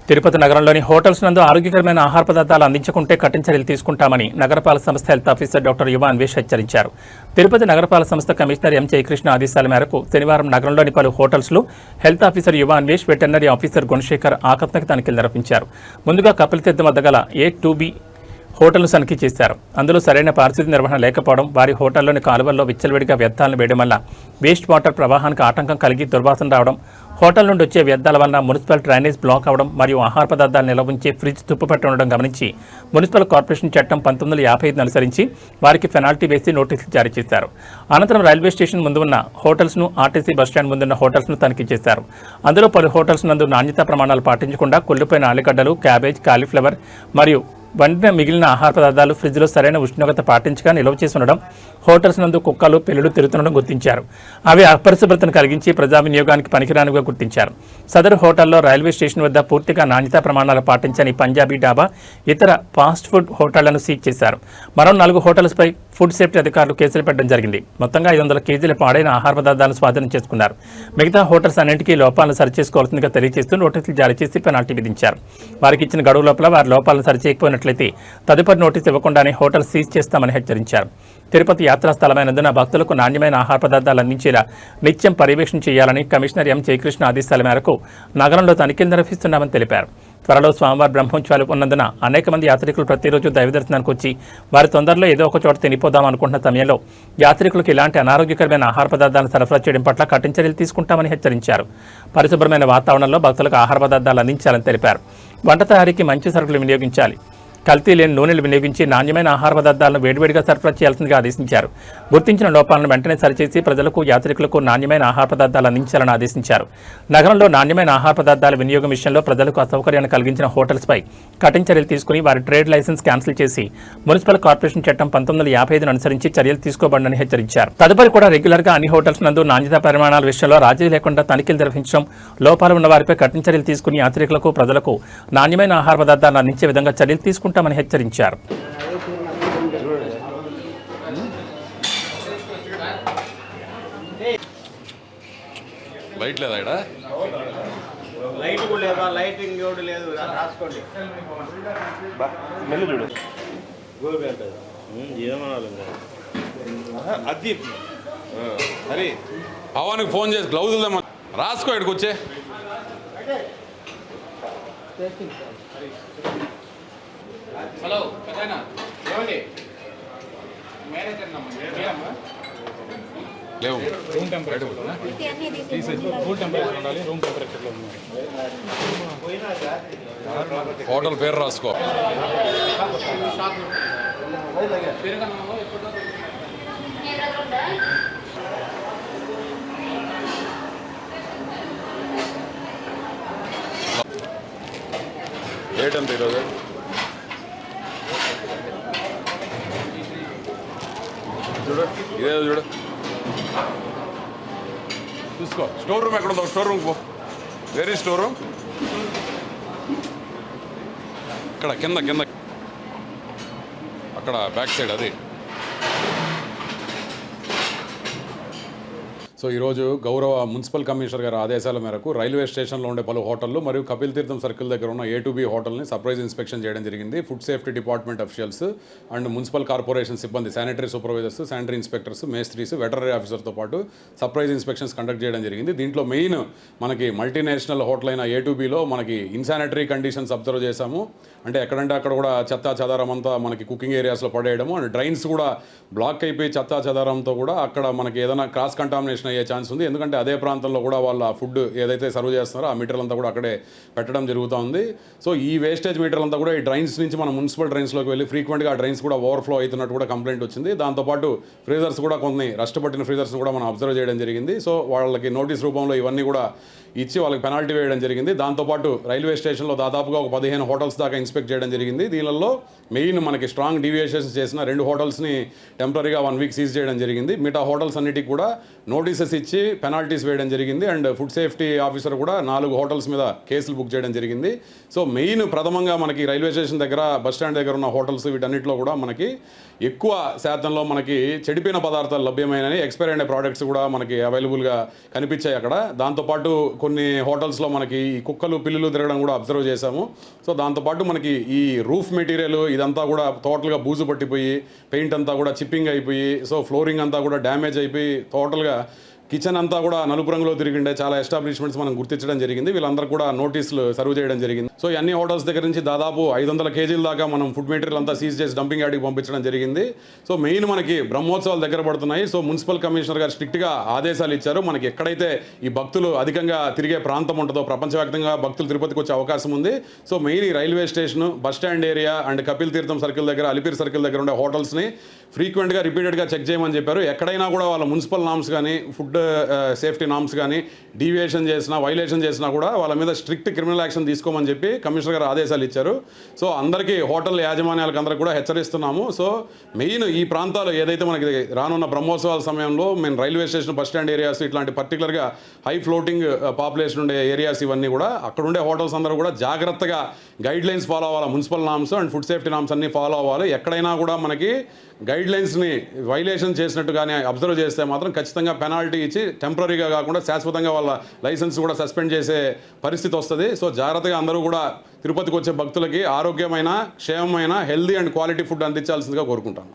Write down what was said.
తిరుపతి నగరంలోని హోటల్స్ నందు ఆరోగ్యకరమైన ఆహార పదార్థాలు అందించకుంటే కఠిన చర్యలు తీసుకుంటామని నగరపాలక సంస్థ హెల్త్ ఆఫీసర్ డాక్టర్ యువ అన్వేష్ హెచ్చరించారు. తిరుపతి నగరపాలక సంస్థ కమిషనర్ ఎం జయకృష్ణ ఆదేశాల మేరకు శనివారం నగరంలోని పలు హోటల్స్లో హెల్త్ ఆఫీసర్ యువ అన్వేష్, వెటర్నరీ ఆఫీసర్ గుణశేఖర్ ఆకస్మిక తనిఖీలు నిర్వహించారు. ముందుగా కపిలతీర్థం వద్ద గల A2B హోటల్ను తనిఖీ చేశారు. అందులో సరైన పారిశుద్ధ్య నిర్వహణ లేకపోవడం, వారి హోటల్లోని కాలువల్లో విచ్చలవిడిగా వ్యర్థాలను వేయడం వల్ల వేస్ట్ వాటర్ ప్రవాహానికి ఆటంకం కలిగి దుర్వాసన రావడం, హోటల్ నుండి వచ్చే వ్యర్థాల వలన మున్సిపల్ డ్రైనేజ్ బ్లాక్ అవడం మరియు ఆహార పదార్థాలు నిల్వ ఉంచే ఫ్రిడ్జ్ తుప్పుపట్టి ఉండడం గమనించి మున్సిపల్ కార్పొరేషన్ చట్టం 1955 అనుసరించి వారికి పెనాల్టీ వేసి నోటీసులు జారీ చేశారు. అనంతరం రైల్వే స్టేషన్ ముందు ఉన్న హోటల్స్ను, ఆర్టీసీ బస్టాండ్ ముందున్న హోటల్స్ను తనిఖీ చేశారు. అందులో పలు హోటల్స్ నందు నాణ్యతా ప్రమాణాలు పాటించకుండా కుళ్ళిపోయిన ఆలుగడ్డలు, క్యాబేజ్, కాలీఫ్లవర్ మరియు వండిన మిగిలిన ఆహార పదార్థాలు ఫ్రిడ్జ్లో సరైన ఉష్ణోగ్రత పాటించగా నిల్వ చేసి ఉండడం, హోటల్స్ నందు కుక్కలు, పిల్లులు తిరుగుతుండడం గుర్తించారు. అవి అపరిశుభ్రతను కలిగించి ప్రజా వినియోగానికి పనికిరానిగా గుర్తించారు. సదరు హోటల్లో రైల్వే స్టేషన్ వద్ద పూర్తిగా నాణ్యతా ప్రమాణాలు పాటించని పంజాబీ డాబా, ఇతర ఫాస్ట్ ఫుడ్ హోటళ్లను సీజ్ చేశారు. మరో 4 హోటల్స్పై ఫుడ్ సేఫ్టీ అధికారులు కేసులు పెట్టడం జరిగింది. మొత్తంగా 500 కేజీల పాడైన ఆహార పదార్థాలను స్వాధీనం చేసుకున్నారు. మిగతా హోటల్స్ అన్నింటికీ లోపాలను సరిచేసుకోవాల్సిందిగా తెలియజేస్తూ నోటీసులు జారీ చేసి పెనాల్టీ విధించారు. వారికి ఇచ్చిన గడువు లోపల వారి లోపాలను సరిచేయకపోయినట్లయితే తదుపరి నోటీసు ఇవ్వకుండానే హోటల్ సీజ్ చేస్తామని హెచ్చరించారు. తిరుపతి యాత్రా స్థలమైనందున భక్తులకు నాణ్యమైన ఆహార పదార్థాలు అందించేలా నిత్యం పర్యవేక్షణ చేయాలని కమిషనర్ ఎం జయకృష్ణ ఆదేశాల మేరకు నగరంలో తనిఖీలు నిర్వహిస్తున్నామని తెలిపారు. త్వరలో స్వామివారి బ్రహ్మోత్సవాలు ఉన్నందున అనేక మంది యాత్రికులు ప్రతిరోజు దైవ దర్శనానికి వచ్చి వారి తొందరలో ఏదో ఒక చోట తినిపోదాం అనుకుంటున్న సమయంలో యాత్రికులకు ఇలాంటి అనారోగ్యకరమైన ఆహార పదార్థాలను సరఫరా చేయడం పట్ల కఠిన చర్యలు తీసుకుంటామని హెచ్చరించారు. పరిశుభ్రమైన వాతావరణంలో భక్తులకు ఆహార పదార్థాలు అందించాలని తెలిపారు. వంట తయారీకి మంచి సరుకులు వినియోగించాలి. కల్తీ లేని నూనెలు వినియోగించి నాణ్యమైన ఆహార పదార్థాలను వేడివేడిగా సరఫరా చేయాల్సిందిగా ఆదేశించారు. గుర్తించిన లోపాలను వెంటనే సరిచేసి ప్రజలకు, యాత్రికులకు నాణ్యమైన ఆహార పదార్థాలు అందించాలని ఆదేశించారు. నగరంలో నాణ్యమైన ఆహార పదార్థాల వినియోగం విషయంలో ప్రజలకు అసౌకర్యాన్ని కలిగించిన హోటల్స్పై కఠిన చర్యలు తీసుకుని వారి ట్రేడ్ లైసెన్స్ క్యాన్సిల్ చేసి మున్సిపల్ కార్పొరేషన్ చట్టం 1955 అనుసరించి చర్యలు తీసుకోబడని హెచ్చరించారు. తదుపరి కూడా రెగ్యులర్గా అన్ని హోటల్స్ నందు నాణ్యతా పరిమాణాల విషయంలో రాజీ లేకుండా తనిఖీలు నిర్వహించడం, లోపాలు ఉన్న వారిపై కఠిన చర్యలు తీసుకుని యాత్రికులకు, ప్రజలకు నాణ్యమైన ఆహార పదార్థాలను అందించే విధంగా చర్యలు తీసుకుంటామని హెచ్చరించారు. లైట్ లేదా? లైట్ కూడా లేదా? లైటింగ్ కూడా లేదు. రాసుకోండి. మెల్లి చూడు. ఏమనాలి అది అరే పవన్కి ఫోన్ చేసి గ్లౌజులు రాసుకో, ఇక్కడికి వచ్చే. హలో పెద్దనా, ఏమండి? మేనేజర్ లేవు. రూమ్ టెంపరేచర్ కూల్ టెంపరేచర్ ఉండాలి. రూమ్ టెంపరేచర్లో ఉంది. హోటల్ పేరు రాసుకో. డేట్ ఎంత ఈరోజు? చూడు, ఇదే చూడు, చూసుకో. స్టోర్ రూమ్ ఎక్కడ ఉందో స్టోర్ రూమ్ పో. వెరీ స్టోర్ రూమ్ ఇక్కడ కింద కింద అక్కడ బ్యాక్ సైడ్ అది. సో ఈరోజు గౌరవ మున్సిపల్ కమిషనర్ గారి ఆదేశాల మేరకు రైల్వే స్టేషన్లో ఉండే పలు హోటళ్ళు మరియు కపిలతీర్థం సర్కిల్ దగ్గర ఉన్న A2B హోటల్ని సర్ప్రైజ్ ఇన్స్పెక్షన్ చేయడం జరిగింది. Food safety department officials and municipal corporation సిబ్బంది, శానిటరీ సూపర్వైజర్స్, శానిటరీ ఇన్స్పెక్టర్స్, మేస్త్రీస్, వెటరరీ ఆఫీసర్తో పాటు సర్ప్రైజ్ ఇన్స్పెక్షన్స్ కండక్ట్ చేయడం జరిగింది. దీంట్లో మెయిన్ మనకి మల్టీనేషనల్ హోటల్ అయిన A2Bలో మనకి ఇన్సానిటరీ కండిషన్స్ అబ్జర్వ్ చేశాము. అంటే ఎక్కడంటే అక్కడ కూడా చెత్తా చెదారం అంతా మనకి కుకింగ్ ఏరియాస్లో పడేయడము, అండ్ డ్రైన్స్ కూడా బ్లాక్ అయిపోయి చెత్తా చెదారంతో కూడా అక్కడ మనకి ఏదైనా క్రాస్ కంటామినేషన్ అయ్యే ఛాన్స్ ఉంది. ఎందుకంటే అదే ప్రాంతంలో కూడా వాళ్ళ ఫుడ్ ఏదైతే సర్వ్ చేస్తున్నారో ఆ మీటర్లు అంతా కూడా అక్కడే పెట్టడం జరుగుతూ ఉంది. సో ఈ వేస్టేజ్ మీటర్లు అంతా కూడా ఈ డ్రైన్స్ నుంచి మన మున్సిపల్ డ్రైన్స్లోకి వెళ్ళి ఫ్రీక్వెంట్గా ఆ డ్రైన్స్ కూడా ఓవర్ఫ్లో అవుతున్నట్టు కూడా కంప్లైంట్ వచ్చింది. దాంతోపాటు ఫ్రీజర్స్ కూడా కొన్ని రస్ట్ పట్టిన ఫ్రీజర్స్ కూడా మనం అబ్జర్వ్ చేయడం జరిగింది. సో వాళ్ళకి నోటీస్ రూపంలో ఇవన్నీ కూడా ఇచ్చి వాళ్ళకి పెనాల్టీ వేయడం జరిగింది. దాంతోపాటు రైల్వే స్టేషన్లో దాదాపుగా ఒక 15 హోటల్స్ దాకా ఇన్స్పెక్ట్ చేయడం జరిగింది. దీనిలో మెయిన్ మనకి స్ట్రాంగ్ డీవియేషన్స్ చేసిన 2 హోటల్స్ని టెంపరీగా 1 వీక్ సీజ్ చేయడం జరిగింది. మిగతా హోటల్స్ అన్నిటికీ కూడా నోటీస్ నోటీసెస్ ఇచ్చి పెనాల్టీస్ వేయడం జరిగింది. అండ్ ఫుడ్ సేఫ్టీ ఆఫీసర్ కూడా 4 హోటల్స్ మీద కేసులు బుక్ చేయడం జరిగింది. సో మెయిన్ ప్రథమంగా మనకి రైల్వే స్టేషన్ దగ్గర, బస్ స్టాండ్ దగ్గర ఉన్న హోటల్స్ వీటన్నిటిలో కూడా మనకి ఎక్కువ శాతంలో మనకి చెడిపోయిన పదార్థాలు లభ్యమైనవి, ఎక్స్పైర్ అయిన ప్రోడక్ట్స్ కూడా మనకి అవైలబుల్గా కనిపించాయి అక్కడ. దాంతోపాటు కొన్ని హోటల్స్లో మనకి ఈ కుక్కలు, పిల్లులు తిరగడం కూడా అబ్జర్వ్ చేశాము. సో దాంతోపాటు మనకి ఈ రూఫ్ మెటీరియల్ ఇదంతా కూడా టోటల్గా బూజు పట్టిపోయి, పెయింట్ అంతా కూడా చిప్పింగ్ అయిపోయి, సో ఫ్లోరింగ్ అంతా కూడా డ్యామేజ్ అయిపోయి, టోటల్గా కిచెన్ అంతా కూడా నలుపు రంగులో తిరిగిండే చాలా ఎస్టాబ్లిష్మెంట్స్ మనం గుర్తించడం జరిగింది. వీళ్ళందరూ కూడా నోటీసులు సర్వ్ చేయడం జరిగింది. సో అన్ని హోటల్స్ దగ్గర నుంచి దాదాపు 500 కేజీల దాకా మనం ఫుడ్ మెటీరియల్ అంతా సీజ్ చేసి డంపింగ్ యార్డ్కి పంపించడం జరిగింది. సో మెయిన్ మనకి బ్రహ్మోత్సవాలు దగ్గర పడుతున్నాయి. సో మున్సిపల్ కమిషనర్ గారు స్ట్రిక్ట్గా ఆదేశాలు ఇచ్చారు. మనకి ఎక్కడైతే ఈ భక్తులు అధికంగా తిరిగే ప్రాంతం ఉంటుందో, ప్రపంచవ్యాప్తంగా భక్తులు తిరుపతికి వచ్చే అవకాశం ఉంది. సో మెయిన్ ఈ railway station, bus stand area and Kapil తీర్థం సర్కిల్ దగ్గర, అలిపిరి సర్కిల్ దగ్గర ఉండే హోటల్స్ని ఫ్రీక్వెంట్గా, రిపీటెడ్గా చెక్ చేయమని చెప్పారు. ఎక్కడైనా కూడా వాళ్ళ మున్సిపల్ నామ్స్ కానీ, ఫుడ్ సేఫ్టీ నామ్స్ కానీ డీవియేషన్ చేసినా, వైలేషన్ చేసినా కూడా వాళ్ళ మీద స్ట్రిక్ట్ క్రిమినల్ యాక్షన్ తీసుకోమని చెప్పి కమిషనర్ గారు ఆదేశాలు ఇచ్చారు. సో అందరికీ, హోటల్ యాజమాన్యాలకు అందరికీ కూడా హెచ్చరిస్తున్నాము. సో మెయిన్ ఈ ప్రాంతాలు ఏదైతే మనకి రానున్న బ్రహ్మోత్సవాల సమయంలో మేము railway station, bus stand areas, ఇట్లాంటి పర్టికులర్గా హై ఫ్లోటింగ్ పాపులేషన్ ఉండే ఏరియాస్ ఇవన్నీ కూడా అక్కడ ఉండే హోటల్స్ అందరూ కూడా జాగ్రత్తగా గైడ్ లైన్స్ ఫాలో అవ్వాలి. Municipal norms and food safety norms అన్నీ ఫాలో అవ్వాలి. ఎక్కడైనా కూడా మనకి గైడ్ లైన్స్ని వైలేషన్ చేసినట్టు కానీ అబ్జర్వ్ చేస్తే మాత్రం ఖచ్చితంగా పెనాల్టీ ఇచ్చి టెంపరీగా కాకుండా శాశ్వతంగా వాళ్ళ లైసెన్స్ కూడా సస్పెండ్ చేసే పరిస్థితి వస్తుంది. సో జాగ్రత్తగా అందరూ కూడా తిరుపతికి వచ్చే భక్తులకి ఆరోగ్యమైన, క్షేమమైన, హెల్దీ అండ్ క్వాలిటీ ఫుడ్ అందించాల్సిందిగా కోరుకుంటాను.